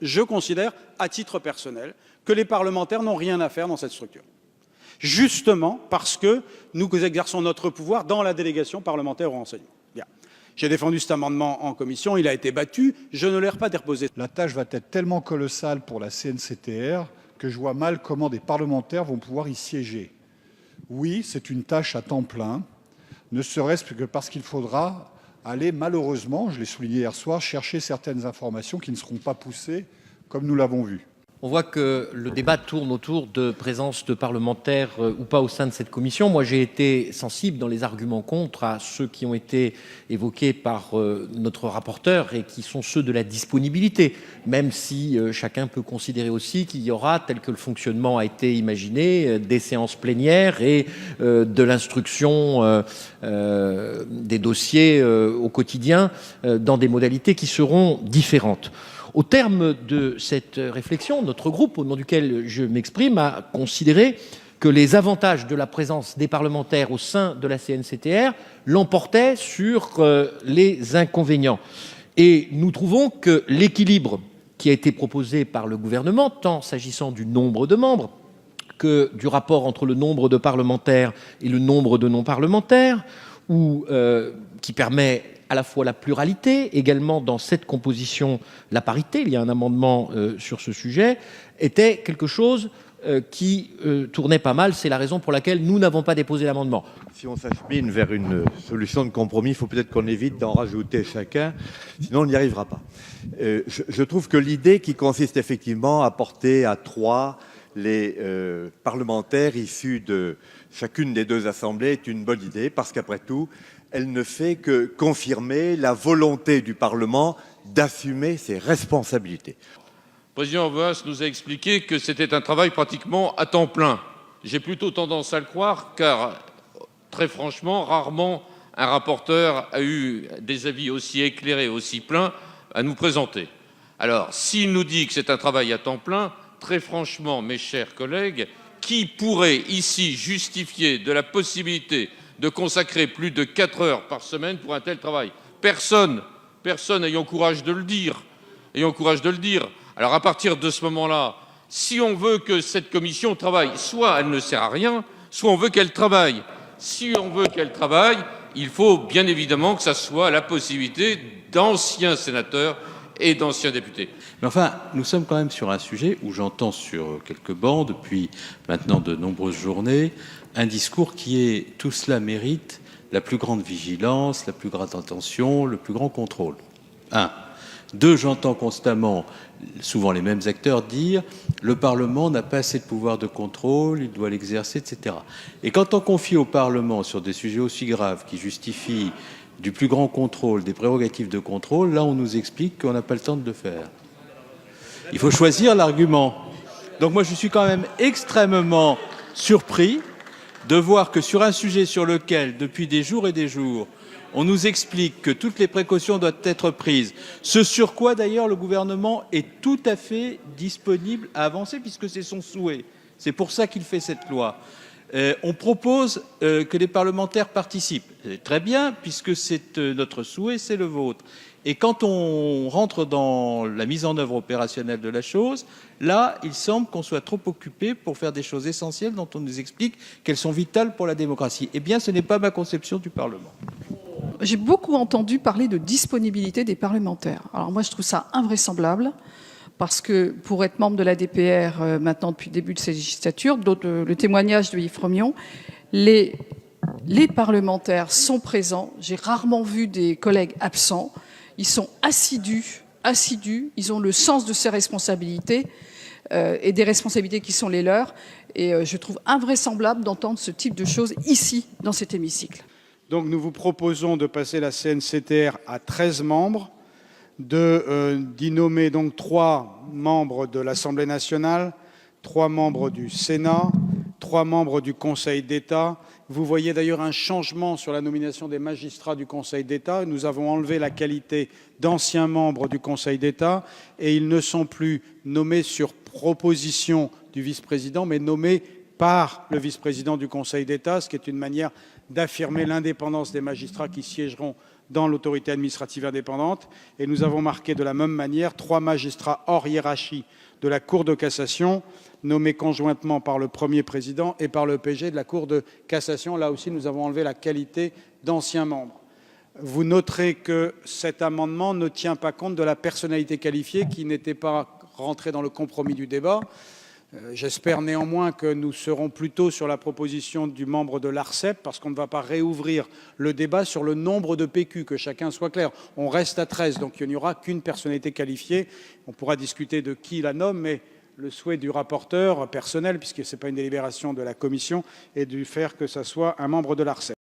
je considère, à titre personnel, que les parlementaires n'ont rien à faire dans cette structure. Justement parce que nous exerçons notre pouvoir dans la délégation parlementaire au renseignement. Bien. J'ai défendu cet amendement en commission, il a été battu, je ne l'ai pas déposé. La tâche va être tellement colossale pour la CNCTR que je vois mal comment des parlementaires vont pouvoir y siéger. Oui, c'est une tâche à temps plein, ne serait-ce que parce qu'il faudra aller, malheureusement, je l'ai souligné hier soir, chercher certaines informations qui ne seront pas poussées comme nous l'avons vu. On voit que le débat tourne autour de présence de parlementaires ou pas au sein de cette commission. Moi, j'ai été sensible dans les arguments contre à ceux qui ont été évoqués par notre rapporteur et qui sont ceux de la disponibilité, même si chacun peut considérer aussi qu'il y aura, tel que le fonctionnement a été imaginé, des séances plénières et de l'instruction des dossiers au quotidien dans des modalités qui seront différentes. Au terme de cette réflexion, notre groupe, au nom duquel je m'exprime, a considéré que les avantages de la présence des parlementaires au sein de la CNCTR l'emportaient sur les inconvénients. Et nous trouvons que l'équilibre qui a été proposé par le gouvernement, tant s'agissant du nombre de membres que du rapport entre le nombre de parlementaires et le nombre de non-parlementaires, qui permet à la fois la pluralité, également dans cette composition la parité, il y a un amendement sur ce sujet, était quelque chose qui tournait pas mal. C'est la raison pour laquelle nous n'avons pas déposé l'amendement. Si on s'achemine vers une solution de compromis, il faut peut-être qu'on évite d'en rajouter chacun, sinon on n'y arrivera pas. Je trouve que l'idée qui consiste effectivement à porter à 3 les parlementaires issus de chacune des 2 assemblées est une bonne idée, parce qu'après tout, elle ne fait que confirmer la volonté du Parlement d'assumer ses responsabilités. Le président Voas nous a expliqué que c'était un travail pratiquement à temps plein. J'ai plutôt tendance à le croire, car très franchement, rarement un rapporteur a eu des avis aussi éclairés, aussi pleins à nous présenter. Alors, s'il nous dit que c'est un travail à temps plein, très franchement, mes chers collègues, qui pourrait ici justifier de la possibilité de consacrer plus de 4 heures par semaine pour un tel travail? Personne ayant courage de le dire. Alors à partir de ce moment-là, si on veut que cette commission travaille, soit elle ne sert à rien, soit on veut qu'elle travaille. Si on veut qu'elle travaille, il faut bien évidemment que ça soit la possibilité d'anciens sénateurs et d'anciens députés. Mais enfin, nous sommes quand même sur un sujet où j'entends sur quelques bancs, depuis maintenant de nombreuses journées, un discours qui est « tout cela mérite la plus grande vigilance, la plus grande attention, le plus grand contrôle ». 1. 2, j'entends constamment, souvent les mêmes acteurs, dire « le Parlement n'a pas assez de pouvoir de contrôle, il doit l'exercer, etc. » Et quand on confie au Parlement sur des sujets aussi graves qui justifient du plus grand contrôle, des prérogatives de contrôle, là on nous explique qu'on n'a pas le temps de le faire. Il faut choisir l'argument. Donc moi je suis quand même extrêmement surpris de voir que sur un sujet sur lequel, depuis des jours et des jours, on nous explique que toutes les précautions doivent être prises, ce sur quoi d'ailleurs le gouvernement est tout à fait disponible à avancer, puisque c'est son souhait. C'est pour ça qu'il fait cette loi. On propose que les parlementaires participent. Très bien, puisque c'est notre souhait, c'est le vôtre. Et quand on rentre dans la mise en œuvre opérationnelle de la chose, là, il semble qu'on soit trop occupé pour faire des choses essentielles dont on nous explique qu'elles sont vitales pour la démocratie. Eh bien, ce n'est pas ma conception du Parlement. J'ai beaucoup entendu parler de disponibilité des parlementaires. Alors moi, je trouve ça invraisemblable, parce que pour être membre de la DPR maintenant depuis le début de cette législature, le témoignage de Yves Fromion, les parlementaires sont présents. J'ai rarement vu des collègues absents. Ils sont assidus, ils ont le sens de ces responsabilités et des responsabilités qui sont les leurs. Et je trouve invraisemblable d'entendre ce type de choses ici, dans cet hémicycle. Donc nous vous proposons de passer la CNCTR à 13 membres, d'y nommer donc 3 membres de l'Assemblée nationale, 3 membres du Sénat, 3 membres du Conseil d'État. Vous voyez d'ailleurs un changement sur la nomination des magistrats du Conseil d'État. Nous avons enlevé la qualité d'anciens membres du Conseil d'État et ils ne sont plus nommés sur proposition du vice-président, mais nommés par le vice-président du Conseil d'État, ce qui est une manière d'affirmer l'indépendance des magistrats qui siégeront dans l'autorité administrative indépendante. Et nous avons marqué de la même manière 3 magistrats hors hiérarchie de la Cour de cassation, nommés conjointement par le premier président et par le PG de la Cour de cassation. Là aussi, nous avons enlevé la qualité d'anciens membres. Vous noterez que cet amendement ne tient pas compte de la personnalité qualifiée qui n'était pas rentrée dans le compromis du débat. J'espère néanmoins que nous serons plutôt sur la proposition du membre de l'ARCEP, parce qu'on ne va pas réouvrir le débat sur le nombre de PQ, que chacun soit clair. On reste à 13, donc il n'y aura qu'une personnalité qualifiée. On pourra discuter de qui la nomme, mais le souhait du rapporteur personnel, puisque ce n'est pas une délibération de la commission, est de faire que ce soit un membre de l'ARCEP.